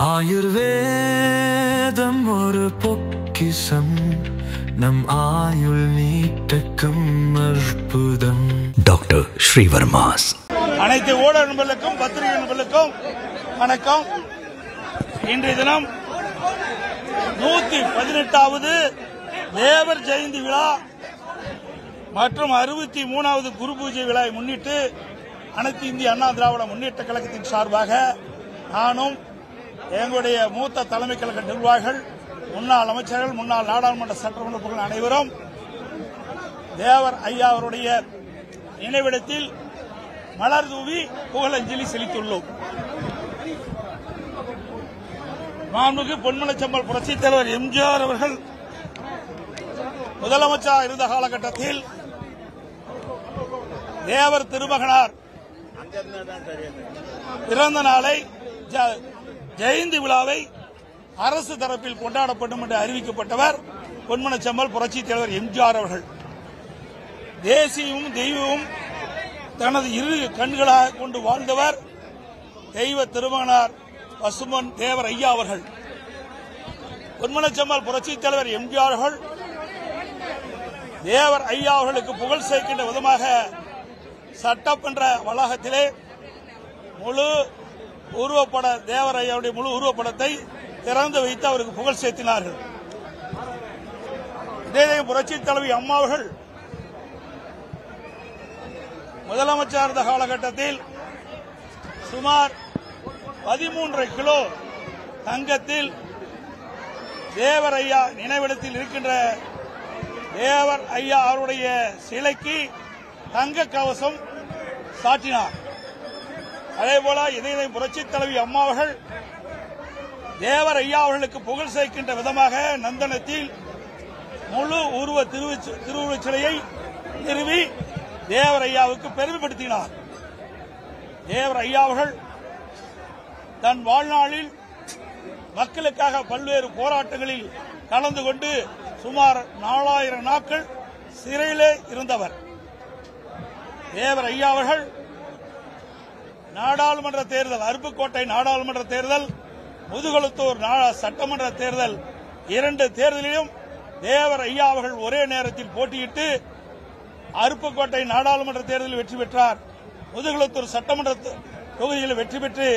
ஆயுர்வேதம் ஒரு பொக்கிஷம் நம் ஆயுள் நீட்டக்கும் அற்புதம். டாக்டர் ஸ்ரீவர்மாஸ். அனைத்து ஊடக நண்பர்களுக்கும் பத்திரிகை நண்பர்களுக்கும் வணக்கம். இன்றைய தினம் 118வது தேவர் ஜெயந்தி விழா மற்றும் 63வது குரு பூஜை விழாவை முன்னிட்டு அனைத்து இந்திய அண்ணா திராவிட முன்னேற்ற கழகத்தின் சார்பாக நானும் எங்களுடைய மூத்த தலைமை கழக நிர்வாகிகள், முன்னாள் அமைச்சர்கள், முன்னாள் நாடாளுமன்ற சட்டமன்ற உறுப்பினர்கள் அனைவரும் தேவர் ஐயா அவருடைய நினைவிடத்தில் மலர் தூவி புகழஞ்சலி செலுத்தியுள்ளோம். மாண்புமிகு பொன்மனச்செம்மல் புரட்சித் தலைவர் எம்ஜிஆர் அவர்கள் முதலமைச்சராக இருந்த காலகட்டத்தில் தேவர் திருமகனார் பிறந்த நாளை ஜெயந்தி விழாவை அரசு தரப்பில் கொண்டாடப்படும் என்று அறிவிக்கப்பட்டவர் பொன்மனச்செம்மல் புரட்சித் தலைவர் எம்ஜிஆர் அவர்கள். தேசியமும் தெய்வமும் தனது இரு கண்களாக கொண்டு வாழ்ந்தவர் தெய்வ திருமகனார் பசும்பொன் தேவர் ஐயா அவர்கள். பொன்மனச்செம்மல் புரட்சித் தலைவர் எம்ஜிஆர் அவர்கள் தேவர் ஐயா அவர்களுக்கு புகழ் சேர்க்கின்ற விதமாக சட்டமன்ற வளாகத்திலே முழு உருவப்பட தேவர் ஐயாவுடைய முழு உருவப்படத்தை திறந்து வைத்து அவருக்கு புகழ் சேர்த்தினார்கள். இதே புரட்சித் தலைவி அம்மா அவர்கள் முதலமைச்சர் இருந்த காலகட்டத்தில் சுமார் 13 கிலோ தங்கத்தில் தேவர் ஐயா நினைவிடத்தில் இருக்கின்ற தேவர் ஐயா அவருடைய சிலைக்கு தங்க கவசம் சாட்டினார். அதேபோல இதே புரட்சித் தலைவி அம்மா அவர்கள் தேவர் ஐயா அவர்களுக்கு புகழ் சேர்க்கின்ற விதமாக நந்தனத்தில் முழு உருவ திருவுருவச் சிலையை நிறுவி தேவர் ஐயாவுக்கு பெருமைப்படுத்தினார். தேவர் ஐயா அவர்கள் தன் வாழ்நாளில் மக்களுக்காக பல்வேறு போராட்டங்களில் கலந்து கொண்டு சுமார் 4000 நாட்கள் சிறையிலே இருந்தவர். தேவர் ஐயா அவர்கள் நாடாளுமன்ற தேர்தல், அருப்புக்கோட்டை நாடாளுமன்ற தேர்தல், முதுகுளத்தூர் சட்டமன்ற தேர்தல், 2 தேர்தலிலும் தேவர் ஐயா அவர்கள் ஒரே நேரத்தில் போட்டியிட்டு அருப்புக்கோட்டை நாடாளுமன்ற தேர்தலில் வெற்றி பெற்றார். முதுகுளத்தூர் சட்டமன்ற தொகுதியில் வெற்றி பெற்று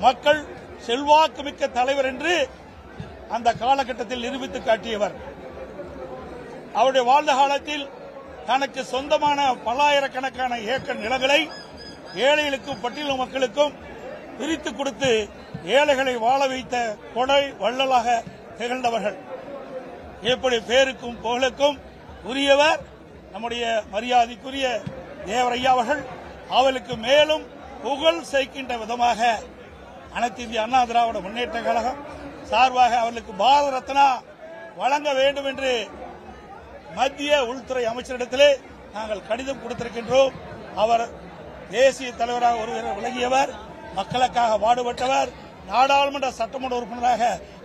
மக்கள் செல்வாக்கு மிக்க தலைவர் என்று அந்த காலகட்டத்தில் நிரூபித்து காட்டியவர். அவருடைய வாழ்ந்த காலத்தில் தனக்கு சொந்தமான பல்லாயிரக்கணக்கான ஏக்கர் நிலங்களை ஏழைகளுக்கும் பட்டியல் மக்களுக்கும் பிரித்து கொடுத்து ஏழைகளை வாழ வைத்த கொடை வள்ளலாக திகழ்ந்தவர்கள். எப்படி பேருக்கும் புகழுக்கும் உரியவர் நம்முடைய மரியாதைக்குரிய தேவர் ஐயா அவர்கள். அவர்களுக்கு மேலும் புகழ் சேர்க்கின்ற விதமாக அனைத்து இந்திய அண்ணா திராவிட முன்னேற்ற கழகம் சார்பாக அவர்களுக்கு பாரத ரத்னா வழங்க வேண்டும் என்று மத்திய உள்துறை அமைச்சரிடத்திலே நாங்கள் கடிதம் கொடுத்திருக்கின்றோம். அவர் தேசிய தலைவராக ஒருவர் விளங்கியவர், மக்களுக்காக பாடுபட்டவர், நாடாளுமன்ற சட்டமன்ற உறுப்பினராக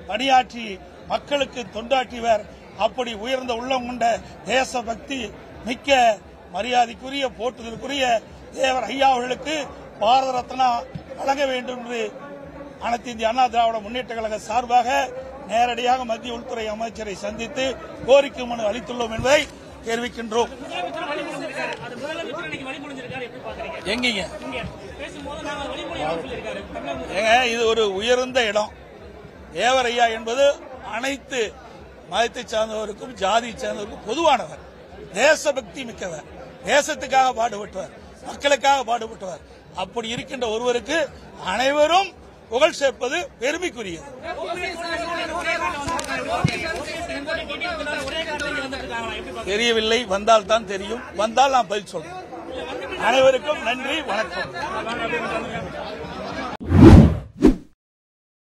பணியாற்றி மக்களுக்கு தொண்டாற்றியவர். அப்படி உயர்ந்த உள்ளம் கொண்ட தேசபக்தி மிக்க மரியாதைக்குரிய போற்றுதலுக்குரிய தேவர் ஐயா அவர்களுக்கு பாரத ரத்னா வழங்க வேண்டும் என்று அனைத்து இந்திய அண்ணா திராவிட முன்னேற்ற கழக சார்பாக நேரடியாக மத்திய உள்துறை அமைச்சரை சந்தித்து கோரிக்கை மனு அளித்துள்ளோம் என்பதை தெரிவிக்கின்றோம். இது ஒரு உயர்ந்த இடம். தேவர் ஐயா என்பது அனைத்து மதத்தை சார்ந்தவருக்கும் ஜாதி சார்ந்தவருக்கும் பொதுவானவர், தேசபக்தி மிக்கவர், தேசத்துக்காக பாடுபட்டவர், மக்களுக்காக பாடுபட்டவர். அப்படி இருக்கின்ற ஒருவருக்கு அனைவரும் புகழ் சேர்ப்பது பெருமைக்குரியது. தெரியவில்லை, வந்தால் தான் தெரியும். வந்தால் நான் பதில் சொல்றேன். அனைவருக்கும் நன்றி, வணக்கம்.